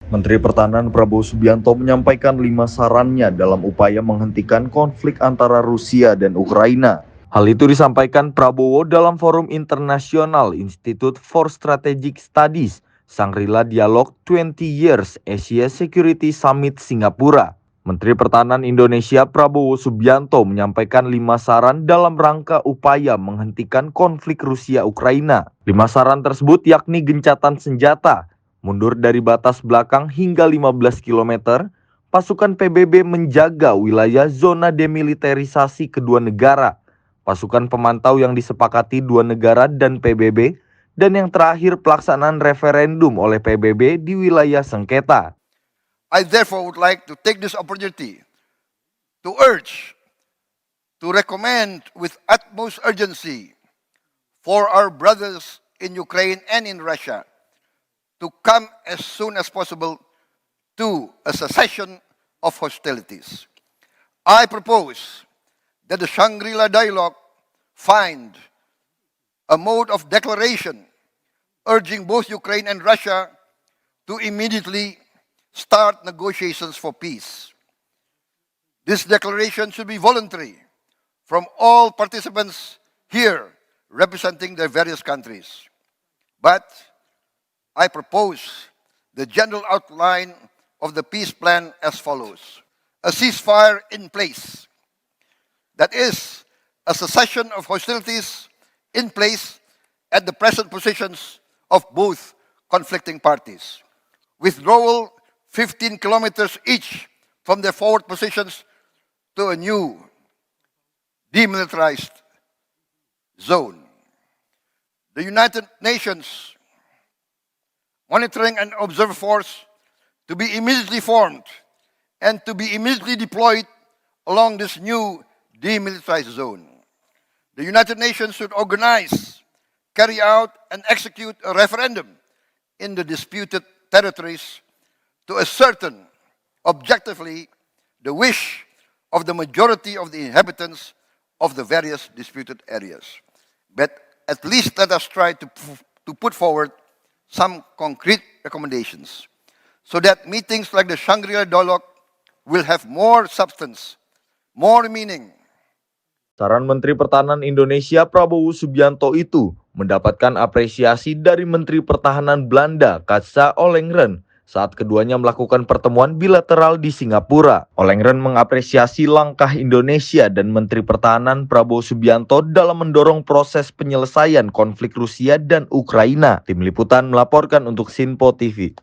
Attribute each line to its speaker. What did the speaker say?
Speaker 1: Menteri Pertahanan Prabowo Subianto menyampaikan 5 sarannya dalam upaya menghentikan konflik antara Rusia dan Ukraina. Hal itu disampaikan Prabowo dalam forum internasional Institute for Strategic Studies Shangri-La Dialogue 20 Years Asia Security Summit Singapura. Menteri Pertahanan Indonesia Prabowo Subianto menyampaikan 5 saran dalam rangka upaya menghentikan konflik Rusia-Ukraina. 5 saran tersebut yakni gencatan senjata, mundur dari batas belakang hingga 15 km, pasukan PBB menjaga wilayah zona demilitarisasi kedua negara, pasukan pemantau yang disepakati dua negara dan PBB, dan yang terakhir pelaksanaan referendum oleh PBB di wilayah sengketa.
Speaker 2: I therefore would like to take this opportunity to urge, to recommend with utmost urgency for our brothers in Ukraine and in Russia to come as soon as possible to a cessation of hostilities. I propose that the Shangri-La Dialogue find a mode of declaration urging both Ukraine and Russia to immediately start negotiations for peace. This declaration should be voluntary from all participants here representing their various countries. But I propose the general outline of the peace plan as follows. A ceasefire in place. That is, a cessation of hostilities in place at the present positions of both conflicting parties. Withdrawal 15 kilometers each from their forward positions to a new demilitarized zone. The United Nations Monitoring and Observer Force to be immediately formed and to be immediately deployed along this new demilitarized zone. The United Nations should organize, carry out, and execute a referendum in the disputed territories to ascertain objectively the wish of the majority of the inhabitants of the various disputed areas. But at least let us try to put forward some concrete recommendations so that meetings like the Shangri-La Dialogue will have more substance, more meaning.
Speaker 1: Saran Menteri Pertahanan Indonesia Prabowo Subianto itu mendapatkan apresiasi dari Menteri Pertahanan Belanda Katsa Ollongren saat keduanya melakukan pertemuan bilateral di Singapura. Ollongren mengapresiasi langkah Indonesia dan Menteri Pertahanan Prabowo Subianto dalam mendorong proses penyelesaian konflik Rusia dan Ukraina. Tim Liputan melaporkan untuk Sinpo TV.